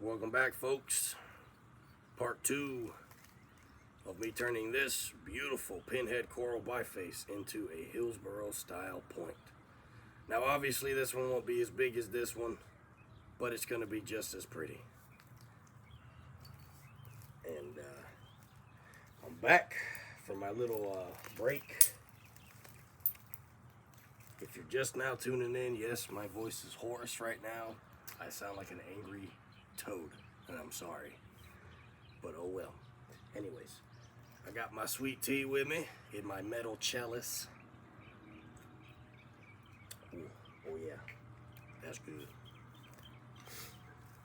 Welcome back, folks. Part 2 of me turning this beautiful Pinhead coral biface into a Hillsboro style point. Now obviously this one won't be as big as this one, but it's going to be just as pretty. And I'm back for my little break. If you're just now tuning in, yes, my voice is hoarse right now. I sound like an angry toad, and I'm sorry, but oh well. Anyways, I got my sweet tea with me in my metal chalice. Ooh, oh yeah, that's good.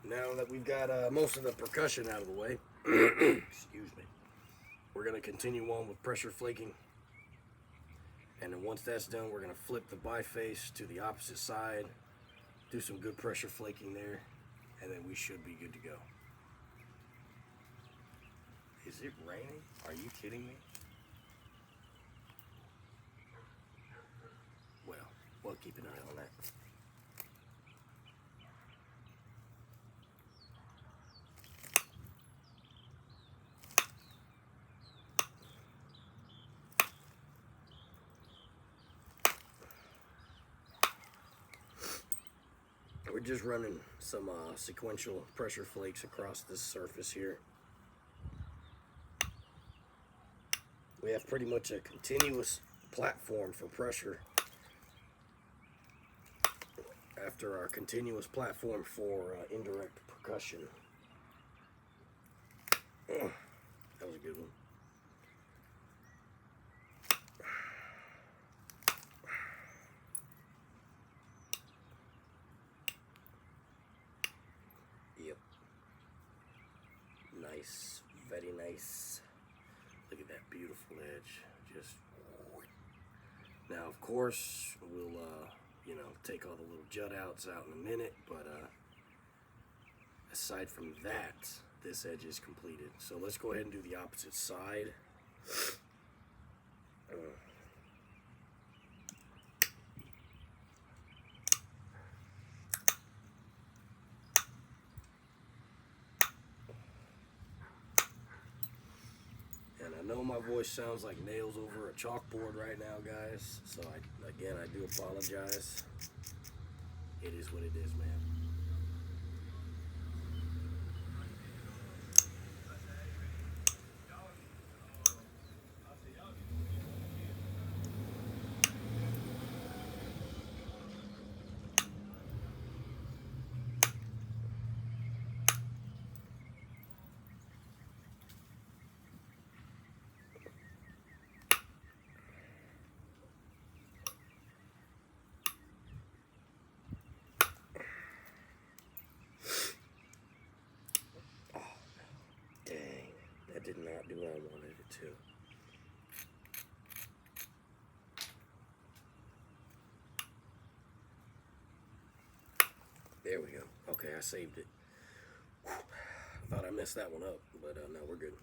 Now that we've got most of the percussion out of the way, excuse me, we're gonna continue on with pressure flaking. And then once that's done, we're gonna flip the biface to the opposite side, do some good pressure flaking there, and then we should be good to go. Is it raining? Are you kidding me? Well, we'll keep an eye on that. We're just running some sequential pressure flakes across this surface here. We have pretty much a continuous platform for pressure after our continuous platform for indirect percussion. That was a good one. Yep. Nice, very nice. Look at that beautiful edge. Just now, of course, we'll take all the little jut outs out in a minute, but aside from that, this edge is completed. So let's go ahead and do the opposite side. And I know my voice sounds like nails over a chalkboard right now, guys. So I do apologize. It is what it is, man. Did not do what I wanted it to. There we go. Okay, I saved it. Whew. I thought I messed that one up, but no, we're good.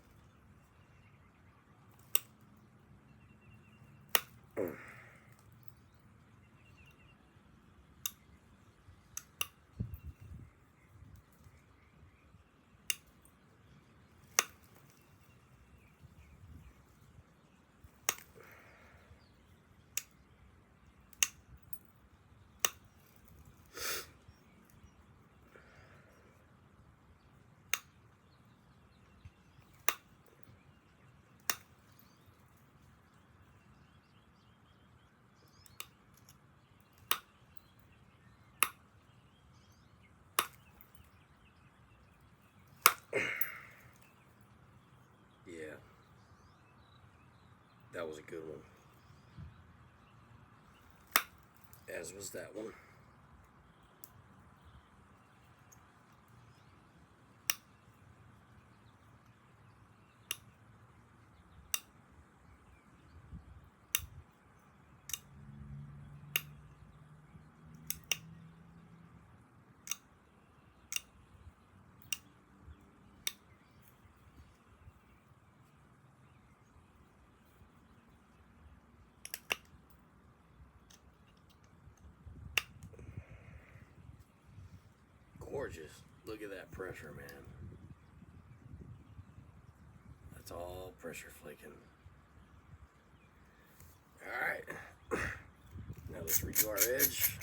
Yeah, that was a good one. As was that one. gorgeous. Look at that pressure, man. That's all pressure flaking. Alright. Now let's redo our edge.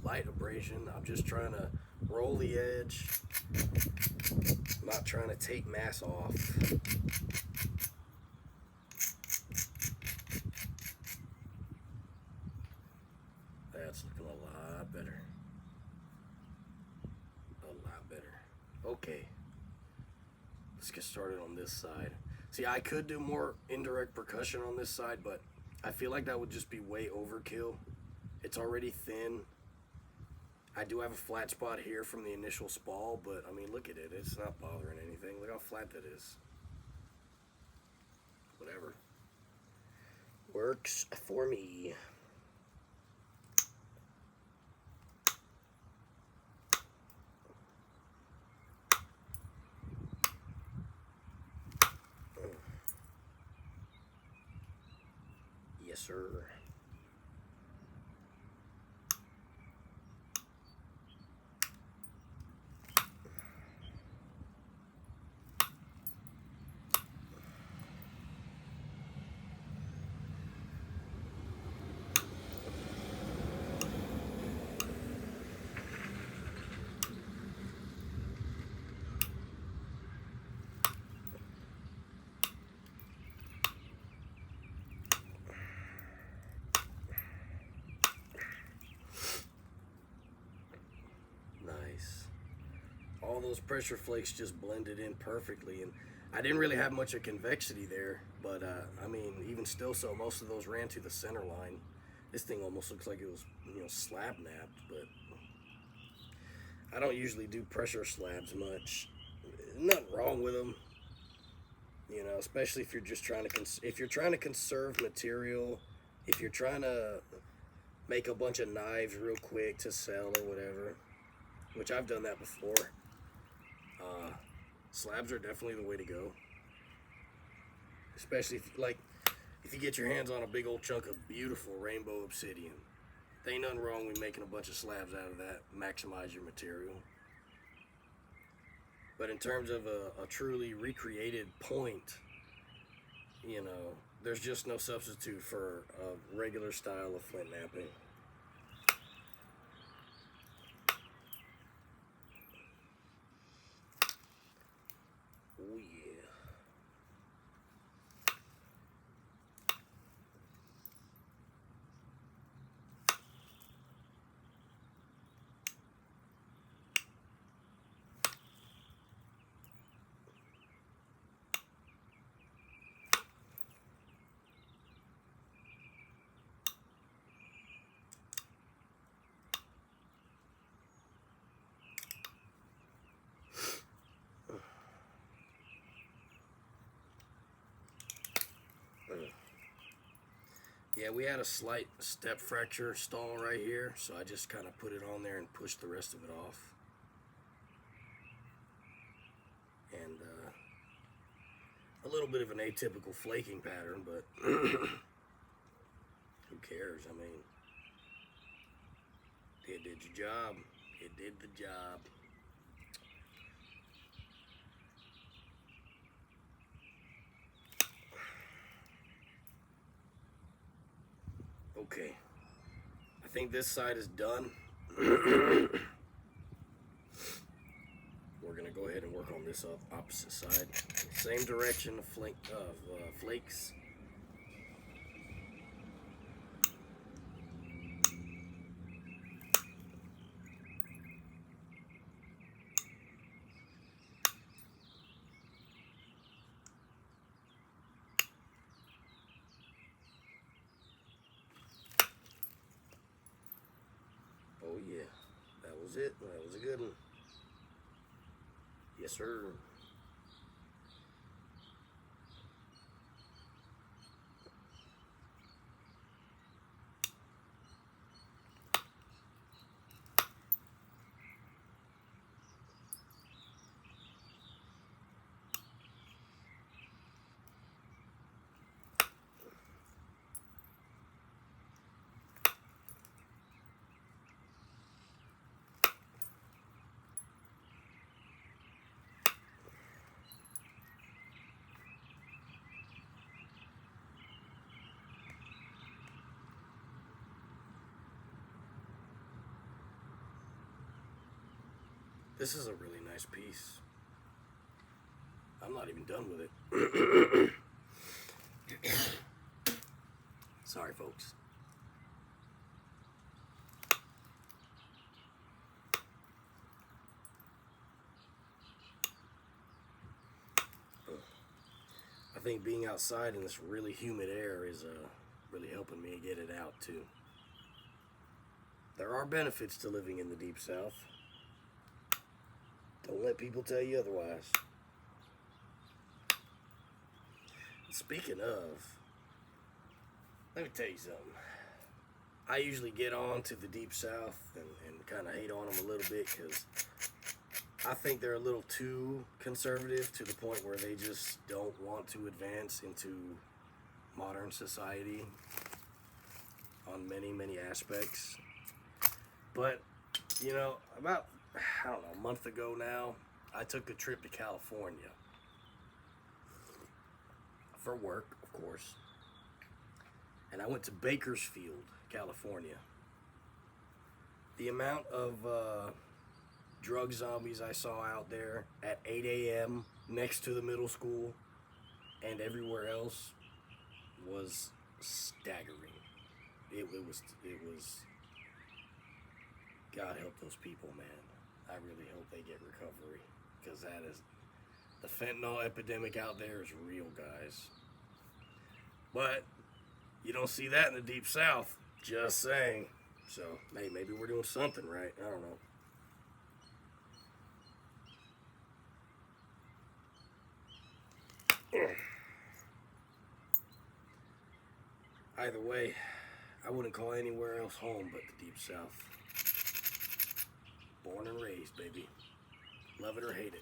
Light abrasion. I'm just trying to roll the edge. I'm not trying to take mass off. That's looking a lot better. A lot better. Okay. Let's get started on this side. See, I could do more indirect percussion on this side, but I feel like that would just be way overkill. It's already thin. I do have a flat spot here from the initial spall, but I mean, look at it. It's not bothering anything. Look how flat that is. Whatever. Works for me. Yes, sir. Nice. All those pressure flakes just blended in perfectly, and I didn't really have much of convexity there, but I mean, even still, so most of those ran to the center line. This thing almost looks like it was, you know, slab napped, but I don't usually do pressure slabs much. Nothing wrong with them, you know, especially if you're just trying to conserve material, if you're trying to make a bunch of knives real quick to sell or whatever, which I've done that before. Slabs are definitely the way to go, especially if you get your hands on a big old chunk of beautiful rainbow obsidian. There ain't nothing wrong with making a bunch of slabs out of that. Maximize your material. But in terms of a truly recreated point, you know, there's just no substitute for a regular style of flint napping. Oh yeah. Yeah, we had a slight step fracture stall right here, so I just kind of put it on there and pushed the rest of it off. And a little bit of an atypical flaking pattern, but who cares? I mean, it did your job. It did the job. Okay, I think this side is done. We're gonna go ahead and work on this opposite side. Same direction of flakes. Oh yeah, that was it. That was a good one. Yes, sir. This is a really nice piece. I'm not even done with it. Sorry, folks. I think being outside in this really humid air is really helping me get it out too. There are benefits to living in the Deep South. Don't let people tell you otherwise. Speaking of, let me tell you something. I usually get on to the Deep South and kind of hate on them a little bit because I think they're a little too conservative to the point where they just don't want to advance into modern society on many, many aspects. But, you know, about, I don't know, a month ago now, I took a trip to California. For work, of course. And I went to Bakersfield, California. The amount of drug zombies I saw out there at 8 a.m. next to the middle school and everywhere else was staggering. It was God help those people, man. I really hope they get recovery, because that is, the fentanyl epidemic out there is real, guys. But you don't see that in the Deep South, just saying. So maybe we're doing something right. I don't know. Either way, I wouldn't call anywhere else home but the Deep South. Born and raised, baby. Love it or hate it,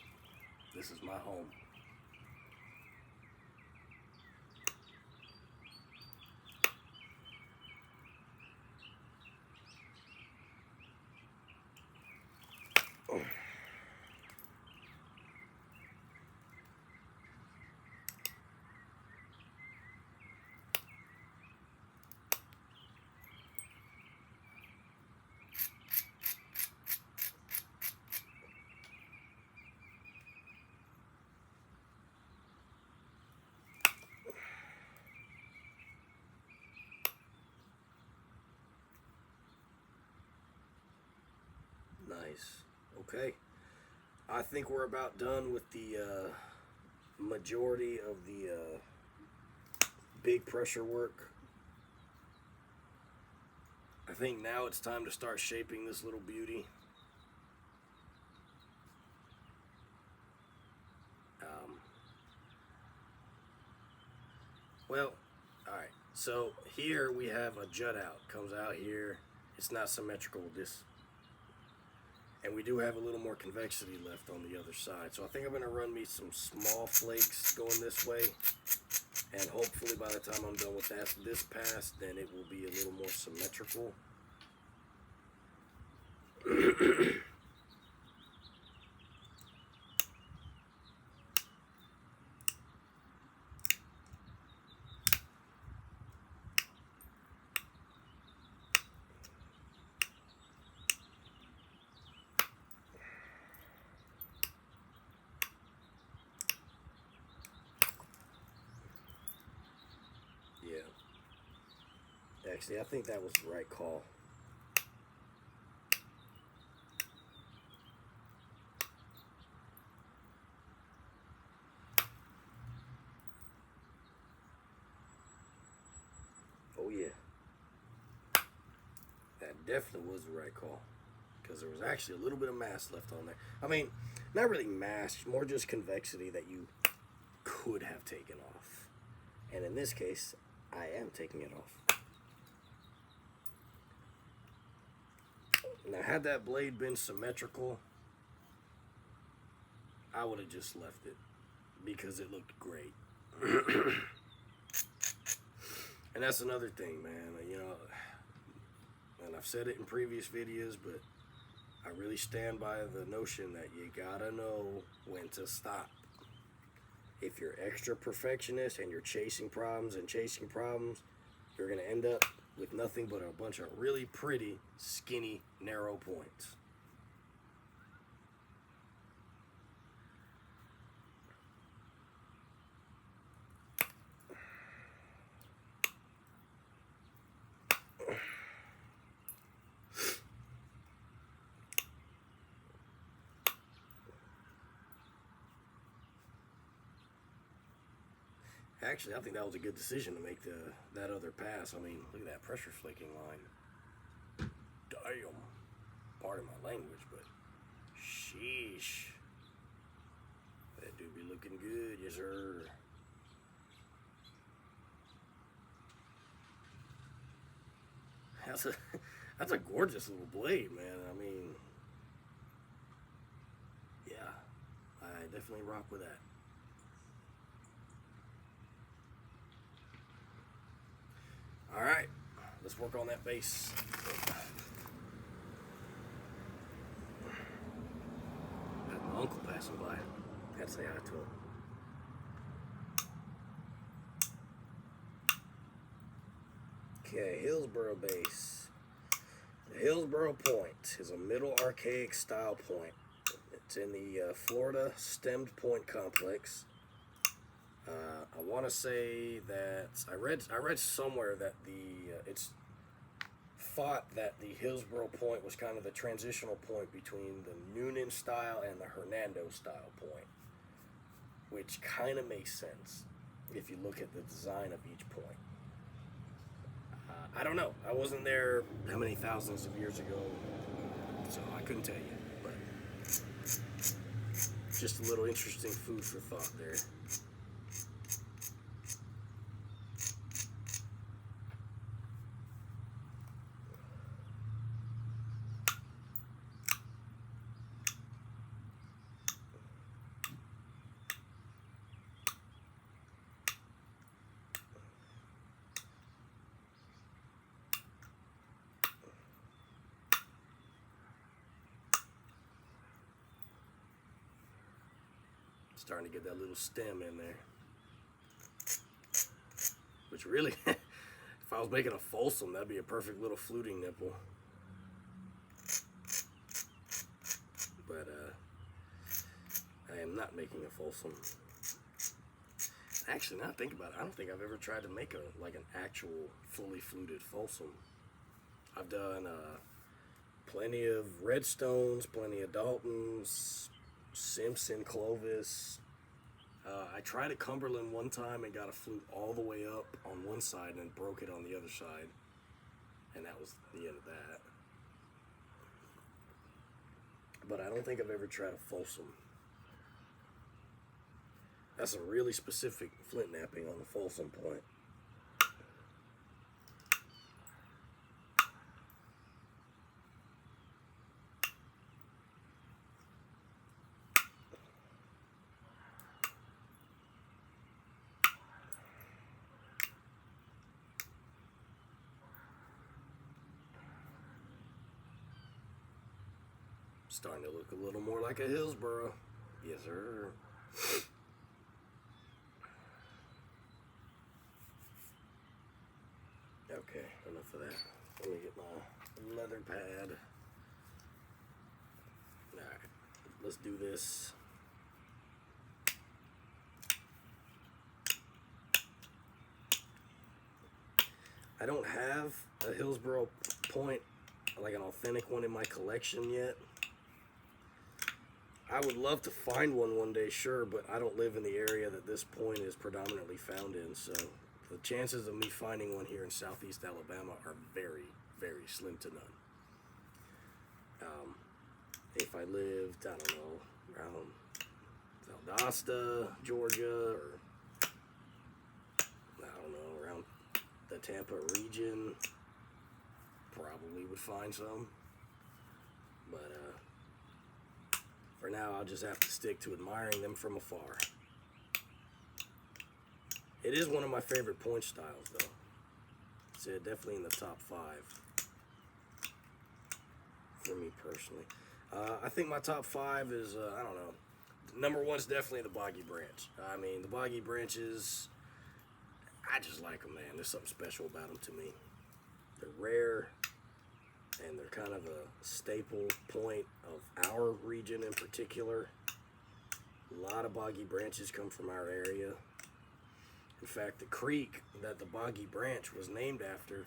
this is my home. Nice. Okay. I think we're about done with the majority of the big pressure work. I think now it's time to start shaping this little beauty. Well, alright. So here we have a jut out. Comes out here. It's not symmetrical with this. And we do have a little more convexity left on the other side. So I think I'm going to run me some small flakes going this way. And hopefully by the time I'm done with this pass, then it will be a little more symmetrical. Actually, I think that was the right call. Oh yeah. That definitely was the right call. Because there was actually a little bit of mass left on there. I mean, not really mass, more just convexity that you could have taken off. And in this case, I am taking it off. Now, had that blade been symmetrical, I would have just left it because it looked great. And that's another thing, man. You know, and I've said it in previous videos, but I really stand by the notion that you gotta know when to stop. If you're extra perfectionist and you're chasing problems, you're gonna end up with nothing but a bunch of really pretty, skinny, narrow points. Actually, I think that was a good decision to make that other pass. I mean, look at that pressure flaking line. Damn. Pardon my language, but sheesh. That dude be looking good, yes sir. That's a gorgeous little blade, man. I mean, yeah, I definitely rock with that. All right, let's work on that base. Had my uncle passing by. Had to say hi to him. Okay, Hillsboro base. The Hillsboro point is a middle archaic style point. It's in the Florida stemmed point complex. I want to say that I read somewhere that it's thought that the Hillsboro point was kind of the transitional point between the Noonan style and the Hernando style point, which kind of makes sense if you look at the design of each point. I don't know. I wasn't there how many thousands of years ago, so I couldn't tell you. But just a little interesting food for thought there. Starting to get that little stem in there. Which really, if I was making a Folsom, that'd be a perfect little fluting nipple. But I am not making a Folsom. Actually, now I think about it, I don't think I've ever tried to make an actual fully fluted Folsom. I've done plenty of Redstones, plenty of Daltons, Simpson, Clovis. I tried at Cumberland one time and got a flute all the way up on one side and then broke it on the other side. And that was the end of that. But I don't think I've ever tried a Folsom. That's a really specific flint napping on the Folsom point. Starting to look a little more like a Hillsboro. Yes, sir. Okay, enough of that. Let me get my leather pad. Alright, let's do this. I don't have a Hillsboro point, like an authentic one in my collection yet. I would love to find one day, sure, but I don't live in the area that this point is predominantly found in, so the chances of me finding one here in southeast Alabama are very, very slim to none. If I lived, I don't know, around Valdosta, Georgia, or I don't know, around the Tampa region, probably would find some, but for now, I'll just have to stick to admiring them from afar. It is one of my favorite point styles, though. It's definitely in the top 5 for me personally. I think my top 5 is, I don't know. Number 1 is definitely the Boggy Branch. I mean, the Boggy Branches, I just like them, man. There's something special about them to me. They're rare, and they're kind of a staple point of our region in particular. A lot of Boggy Branches come from our area. In fact, the creek that the Boggy Branch was named after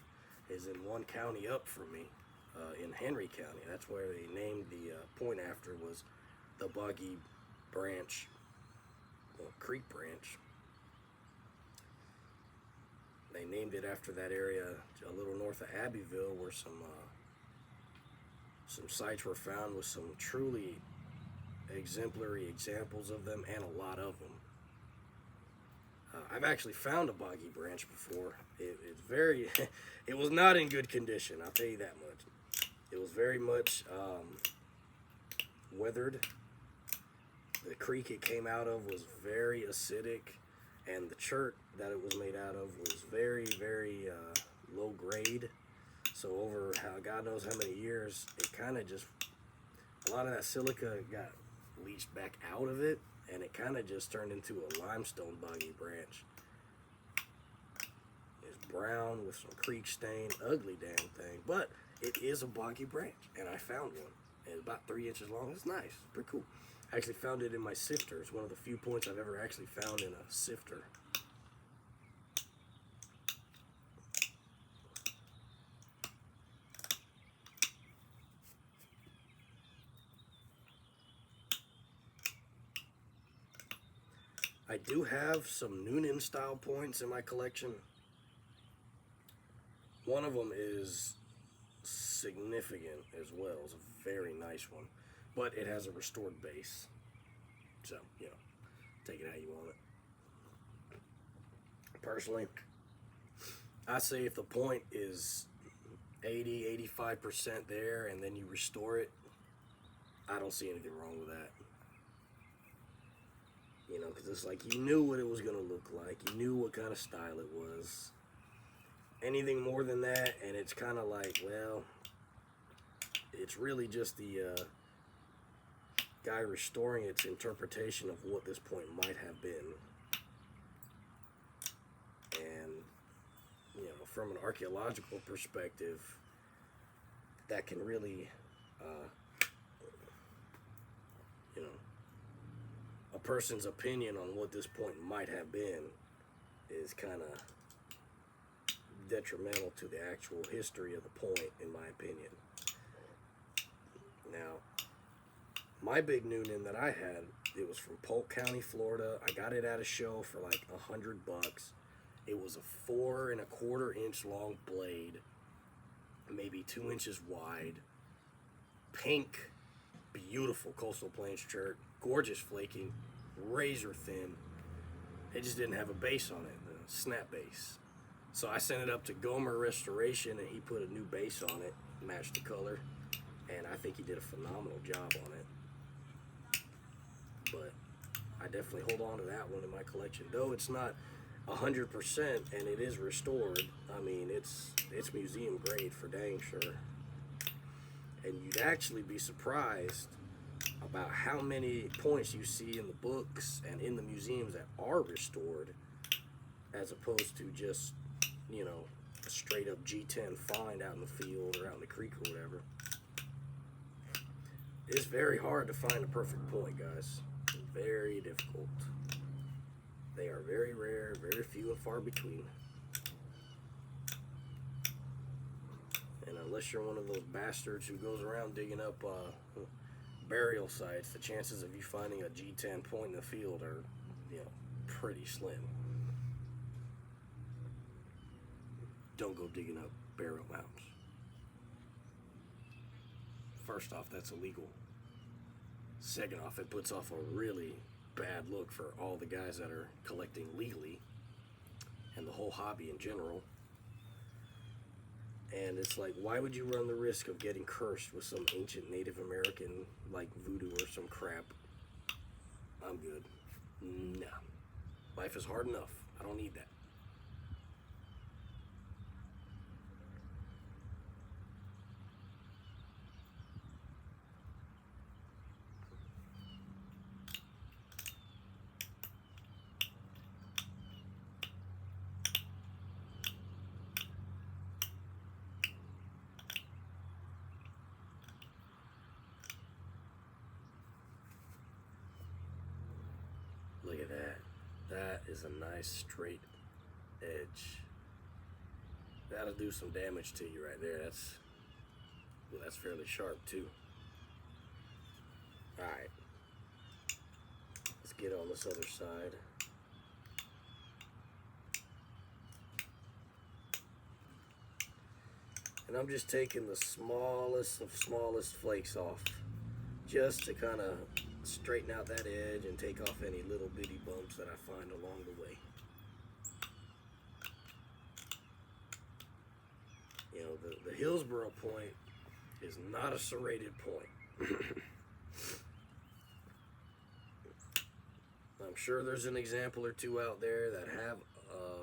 is in one county up from me, in Henry County. That's where they named the point after, was the Boggy Branch, well, Creek Branch. They named it after that area a little north of Abbeville, where some sites were found with some truly exemplary examples of them, and a lot of them. I've actually found a boggy branch before. It's very, it was not in good condition, I'll tell you that much. It was very much weathered. The creek it came out of was very acidic, and the chert that it was made out of was very, very low grade. So over God knows how many years, it kind of just, a lot of that silica got leached back out of it, and it kind of just turned into a limestone boggy branch. It's brown with some creek stain, ugly damn thing, but it is a boggy branch, and I found one. It's about 3 inches long. It's nice, pretty cool. I actually found it in my sifter. It's one of the few points I've ever actually found in a sifter. I do have some Noonan style points in my collection. One of them is significant as well. It's a very nice one, but it has a restored base. So, you know, take it how you want it. Personally, I say if the point is 80-85% there and then you restore it, I don't see anything wrong with that. You know, because it's like you knew what it was going to look like. You knew what kind of style it was. Anything more than that, and it's kind of like, well, it's really just the guy restoring its interpretation of what this point might have been. And, you know, from an archaeological perspective, that can really, you know, a person's opinion on what this point might have been is kind of detrimental to the actual history of the point, in my opinion. Now, my big Noonan that I had, it was from Polk County, Florida. I got it at a show for like $100. It was a 4 1/4 inch long blade, maybe 2 inches wide, pink, beautiful Coastal Plains chert, gorgeous flaking, razor thin. It just didn't have a base on it, a snap base. So I sent it up to Gomer Restoration, and he put a new base on it, matched the color, and I think he did a phenomenal job on it. But I definitely hold on to that one in my collection, though it's not 100% and it is restored. I mean, it's museum grade for dang sure. And you'd actually be surprised about how many points you see in the books and in the museums that are restored, as opposed to just, you know, a straight up G10 find out in the field or out in the creek or whatever. It's very hard to find a perfect point, guys. Very difficult. They are very rare, very few and far between. And unless you're one of those bastards who goes around digging up burial sites, the chances of you finding a G10 point in the field are, you know, pretty slim. Don't go digging up burial mounds. First off, that's illegal. Second off, it puts off a really bad look for all the guys that are collecting legally and the whole hobby in general. And it's like, why would you run the risk of getting cursed with some ancient Native American, like voodoo or some crap? I'm good. No. Life is hard enough. I don't need that. Look at that. That is a nice straight edge. That'll do some damage to you right there. That's fairly sharp too. Alright. Let's get on this other side. And I'm just taking the smallest of smallest flakes off, just to kind of straighten out that edge and take off any little bitty bumps that I find along the way. You know, the Hillsboro point is not a serrated point. I'm sure there's an example or two out there that have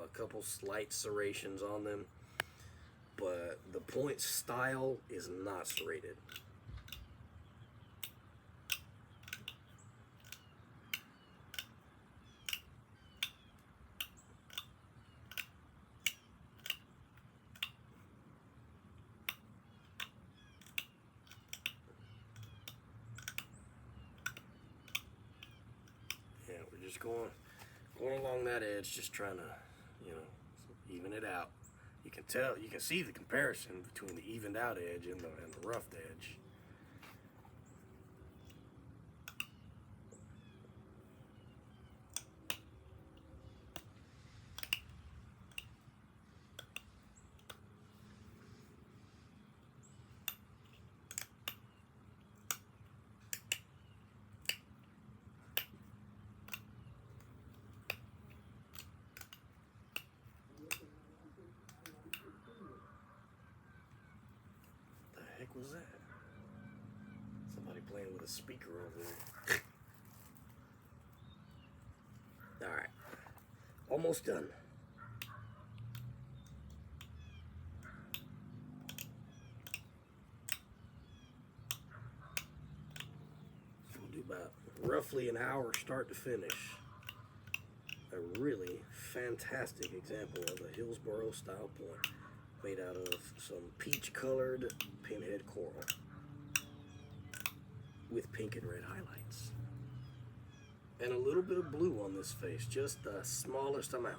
a couple slight serrations on them, but the point style is not serrated. Yeah, we're just going along that edge, just trying to, you know, even it out. You can tell, you can see the comparison between the evened out edge and the roughed edge. What was that? Somebody playing with a speaker over there. Alright. Almost done. We'll do about roughly an hour start to finish. A really fantastic example of a Hillsboro style point, made out of some peach colored Pinhead coral with pink and red highlights, and a little bit of blue on this face, just the smallest amount.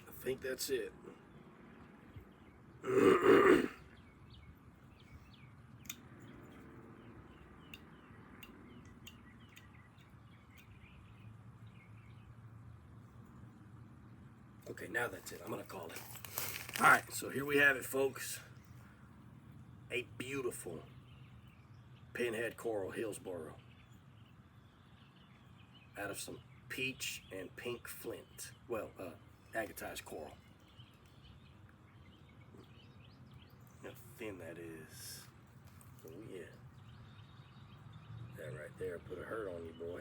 I think that's it. Okay, now that's it. I'm gonna call it. All right, so here we have it, folks. A beautiful Pinhead coral Hillsboro out of some peach and pink flint. Well, agatized coral. How thin that is. Oh yeah. That right there put a hurt on you, boy.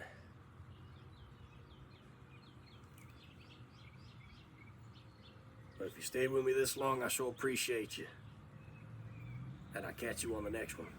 But if you stayed with me this long, I sure appreciate you. And I'll catch you on the next one.